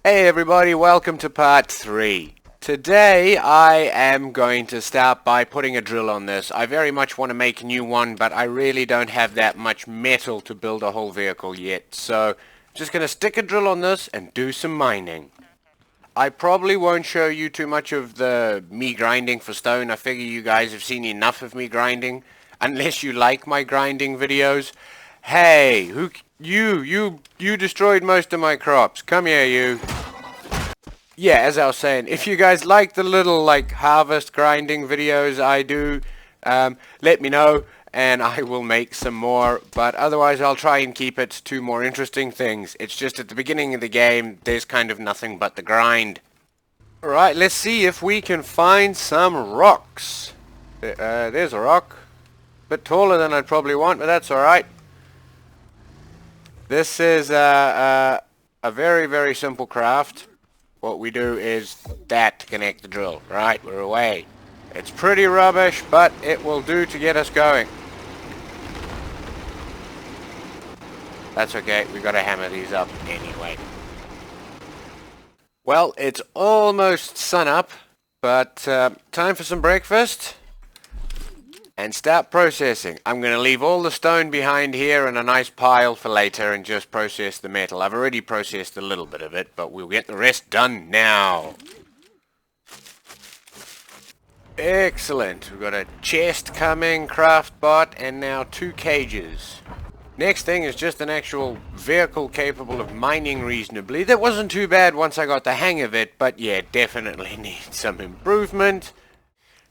Hey everybody, welcome to part 3. Today I am going to start by putting a drill on this. I very much want to make a new one, but I really don't have that much metal to build a whole vehicle yet. So I'm just going to stick a drill on this and do some mining. I probably won't show you too much of the me grinding for stone. I figure you guys have seen enough of me grinding, unless you like my grinding videos. Hey, you destroyed most of my crops. Come here, you. Yeah, as I was saying, if you guys like the little harvest grinding videos I do, let me know and I will make some more, but otherwise I'll try and keep it to more interesting things. It's just at the beginning of the game there's kind of nothing but the grind. Alright, let's see if we can find some rocks. There's a rock. Bit taller than I'd probably want, but that's alright. This is a very, very simple craft. What we do is that to connect the drill. Right, we're away. It's pretty rubbish, but it will do to get us going. That's okay, we gotta hammer these up anyway. Well, it's almost sunup, but time for some breakfast and start processing. I'm going to leave all the stone behind here in a nice pile for later and just process the metal. I've already processed a little bit of it, but we'll get the rest done now. Excellent. We've got a chest coming, craft bot, and now 2 cages. Next thing is just an actual vehicle capable of mining reasonably. That wasn't too bad once I got the hang of it, but yeah, definitely needs some improvement.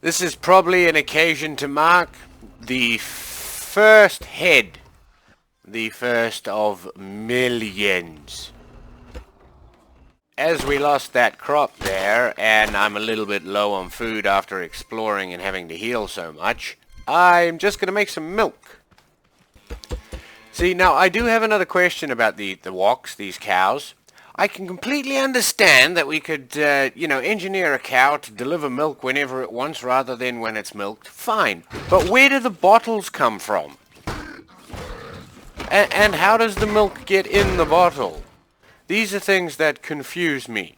This is probably an occasion to mark the first head. The first of millions. As we lost that crop there, and I'm a little bit low on food after exploring and having to heal so much, I'm just going to make some milk. See, now I do have another question about the woks, these cows. I can completely understand that we could, engineer a cow to deliver milk whenever it wants rather than when it's milked. Fine. But where do the bottles come from? And how does the milk get in the bottle? These are things that confuse me.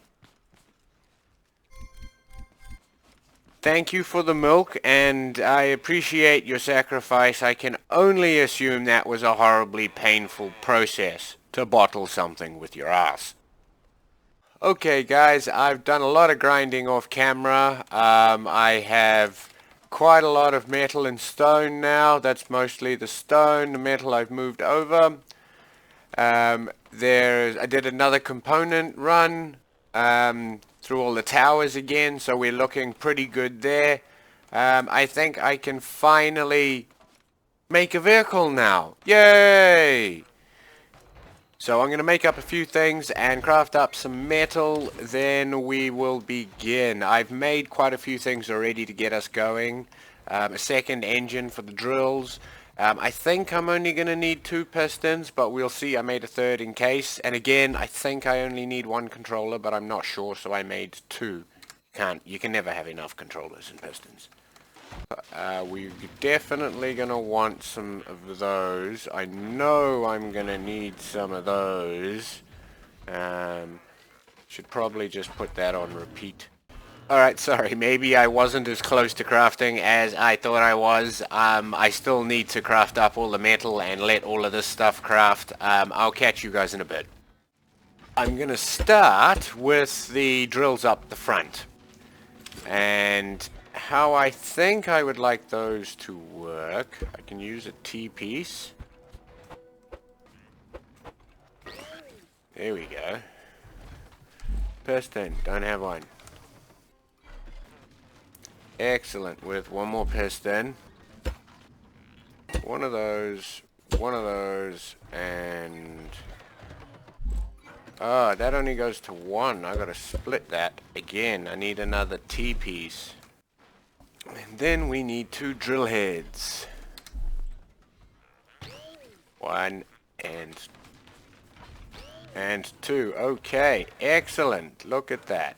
Thank you for the milk, and I appreciate your sacrifice. I can only assume that was a horribly painful process to bottle something with your ass. Okay guys, I've done a lot of grinding off camera. I have quite a lot of metal and stone now. That's mostly the stone. The metal I've moved over. I did another component run through all the towers again, so we're looking pretty good there. I think I can finally make a vehicle now. Yay! So I'm going to make up a few things and craft up some metal, then we will begin. I've made quite a few things already to get us going. A second engine for the drills. I think I'm only going to need 2 pistons, but we'll see. I made a third in case. And again, I think I only need 1 controller, but I'm not sure, so I made 2. You can never have enough controllers and pistons. We're definitely going to want some of those. I know I'm going to need some of those. Should probably just put that on repeat. Alright, sorry, maybe I wasn't as close to crafting as I thought I was. I still need to craft up all the metal and let all of this stuff craft. I'll catch you guys in a bit. I'm going to start with the drills up the front. And how I think I would like those to work, I can use a T-piece. There we go. Piston, don't have one. Excellent, with 1 more piston. One of those, and... Oh, that only goes to 1. I gotta split that again. I need another T-piece. And then we need 2 drill heads. 1 and 2. Okay, excellent. Look at that.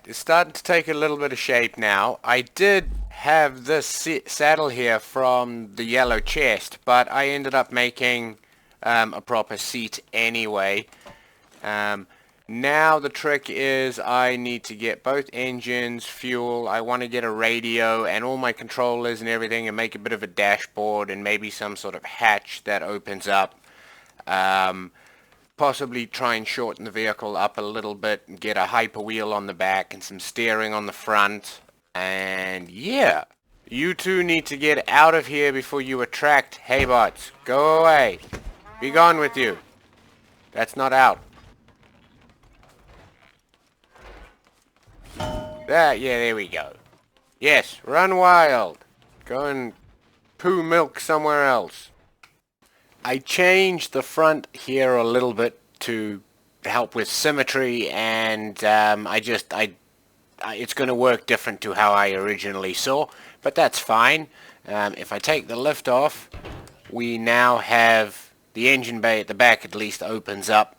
It's starting to take a little bit of shape now. I did have this saddle here from the yellow chest, but I ended up making a proper seat anyway. Now the trick is I need to get both engines, fuel, I want to get a radio and all my controllers and everything and make a bit of a dashboard and maybe some sort of hatch that opens up. Possibly try and shorten the vehicle up a little bit and get a hyper wheel on the back and some steering on the front. And yeah, you two need to get out of here before you attract Haybots. Go away. Be gone with you. That's not out. Yeah, there we go. Yes, run wild. Go and poo milk somewhere else. I changed the front here a little bit to help with symmetry, and it's going to work different to how I originally saw, but that's fine. If I take the lift off, we now have the engine bay at the back at least opens up.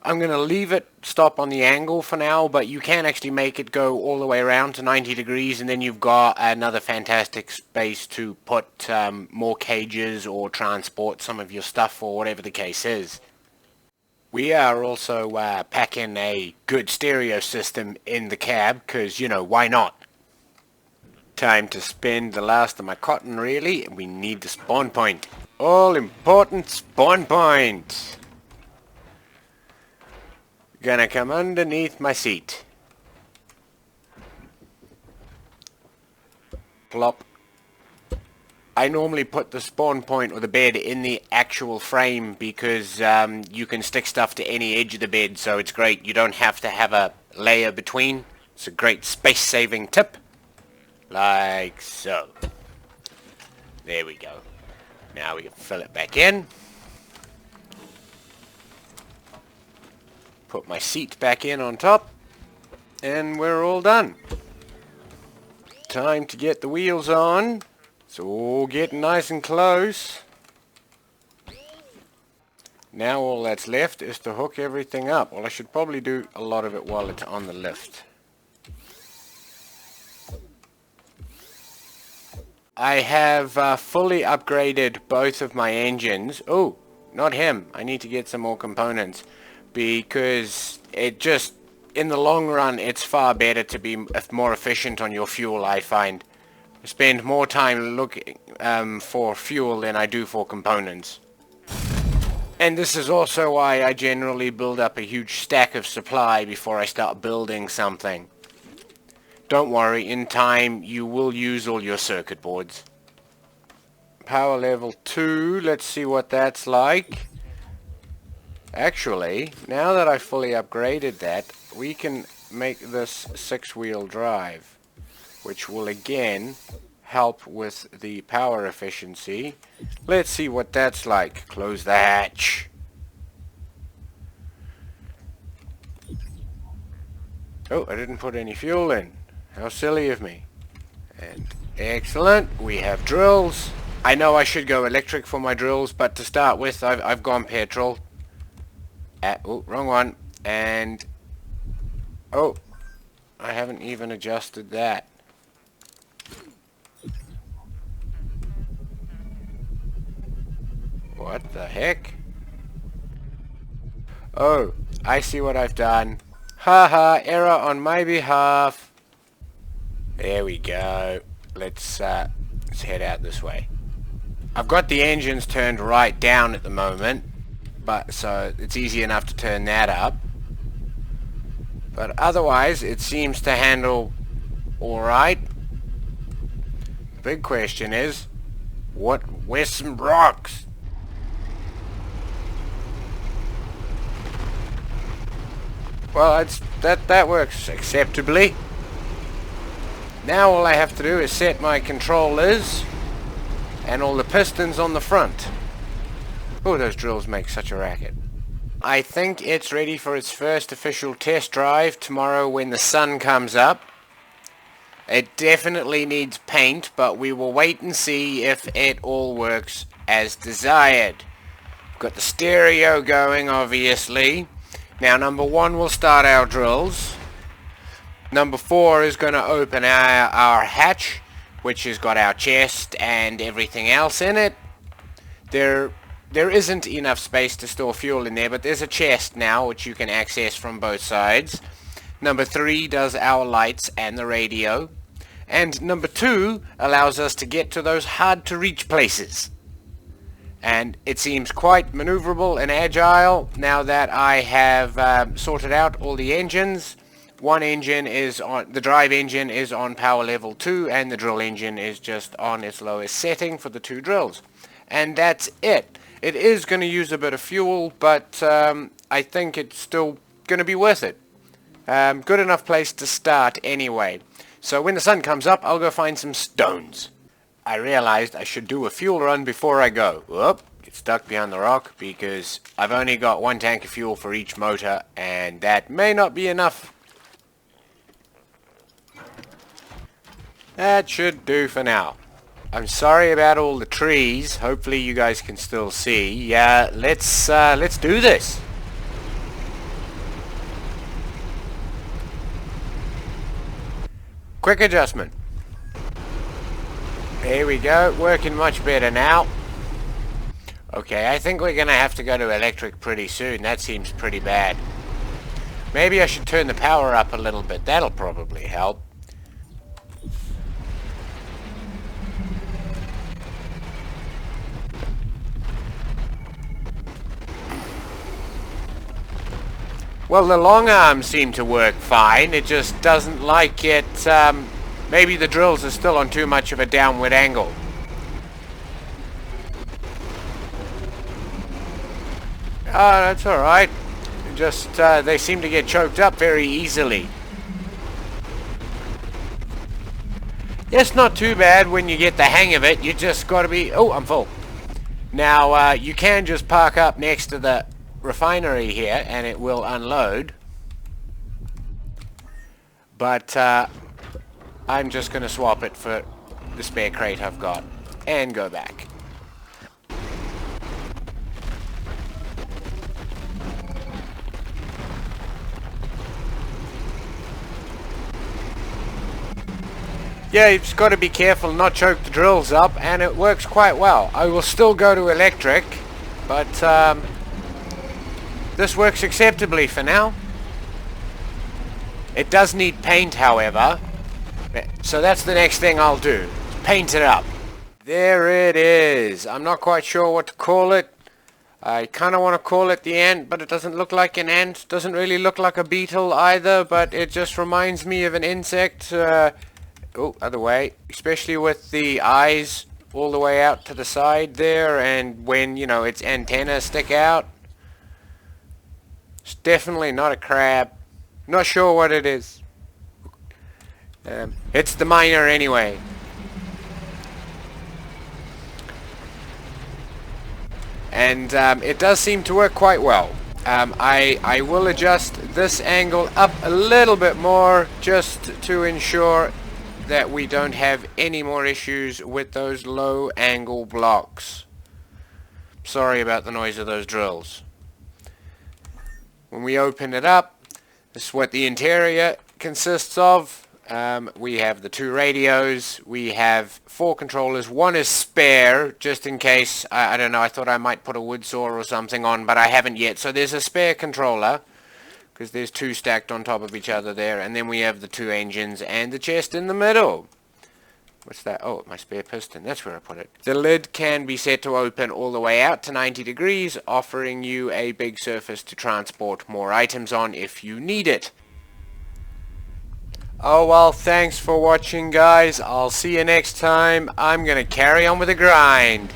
I'm going to leave it stop on the angle for now, but you can actually make it go all the way around to 90 degrees, and then you've got another fantastic space to put more cages or transport some of your stuff or whatever the case is. We are also packing a good stereo system in the cab, because, you know, why not? Time to spend the last of my cotton, really. We need the spawn point. All important spawn point. Gonna come underneath my seat. Plop. I normally put the spawn point or the bed in the actual frame because you can stick stuff to any edge of the bed, so it's great. You don't have to have a layer between. It's a great space-saving tip. Like so. There we go. Now we can fill it back in. Put my seat back in on top, and we're all done. Time to get the wheels on. It's all getting nice and close. Now all that's left is to hook everything up. Well, I should probably do a lot of it while it's on the lift. I have fully upgraded both of my engines. Oh, not him. I need to get some more components. Because it just, in the long run, it's far better to be more efficient on your fuel, I find. I spend more time looking for fuel than I do for components. And this is also why I generally build up a huge stack of supply before I start building something. Don't worry, in time you will use all your circuit boards. Power level 2, let's see what that's like. Actually, now that I fully upgraded that, we can make this 6-wheel drive, which will again help with the power efficiency. Let's see what that's like. Close the hatch. Oh, I didn't put any fuel in. How silly of me. And excellent, we have drills. I know I should go electric for my drills, but to start with, I've gone petrol. Oh, wrong one. And oh, I haven't even adjusted that. What the heck? Oh, I see what I've done. Haha, error on my behalf. There we go. Let's head out this way. I've got the engines turned right down at the moment, but so it's easy enough to turn that up. But otherwise, it seems to handle alright. The big question is, where's some rocks? Well, that works acceptably. Now all I have to do is set my controllers and all the pistons on the front. Oh, those drills make such a racket. I think it's ready for its first official test drive tomorrow when the sun comes up. It definitely needs paint, but we will wait and see if it all works as desired. We've got the stereo going, obviously. Now, number 1 will start our drills. Number 4 is going to open our hatch, which has got our chest and everything else in it. There there isn't enough space to store fuel in there, but there's a chest now which you can access from both sides. Number 3 does our lights and the radio. And number 2 allows us to get to those hard to reach places. And it seems quite maneuverable and agile now that I have sorted out all the engines. One engine is on, the drive engine is on power level 2, and the drill engine is just on its lowest setting for the 2 drills. And that's it. It is going to use a bit of fuel, but I think it's still going to be worth it. Good enough place to start anyway. So when the sun comes up, I'll go find some stones. I realized I should do a fuel run before I go. Whoop, get stuck behind the rock because I've only got 1 tank of fuel for each motor, and that may not be enough. That should do for now. I'm sorry about all the trees. Hopefully you guys can still see. Yeah, let's do this. Quick adjustment. There we go, working much better now. Okay, I think we're gonna have to go to electric pretty soon. That seems pretty bad. Maybe I should turn the power up a little bit. That'll probably help. Well, the long arms seem to work fine. It just doesn't like it. Maybe the drills are still on too much of a downward angle. That's alright. Just, they seem to get choked up very easily. It's not too bad when you get the hang of it. You just gotta be... Oh, I'm full. Now, you can just park up next to the refinery here and it will unload. But, I'm just going to swap it for the spare crate I've got and go back. Yeah, you've just got to be careful not choke the drills up, and it works quite well. I will still go to electric, but this works acceptably for now. It does need paint, however. So that's the next thing I'll do. Paint it up. There it is. I'm not quite sure what to call it. I kind of want to call it the ant, but it doesn't look like an ant. Doesn't really look like a beetle either, but it just reminds me of an insect. Oh, other way. Especially with the eyes all the way out to the side there, and when, you know, its antenna stick out. It's definitely not a crab. Not sure what it is. It's the miner anyway. And it does seem to work quite well. I will adjust this angle up a little bit more just to ensure that we don't have any more issues with those low angle blocks. Sorry about the noise of those drills. When we open it up, this is what the interior consists of. We have the 2 radios, we have 4 controllers, 1 is spare, just in case, I don't know, I thought I might put a wood saw or something on, but I haven't yet, so there's a spare controller, because there's 2 stacked on top of each other there, and then we have the 2 engines and the chest in the middle. What's that? Oh, my spare piston, that's where I put it. The lid can be set to open all the way out to 90 degrees, offering you a big surface to transport more items on if you need it. Oh well, thanks for watching guys. I'll see you next time. I'm gonna carry on with the grind.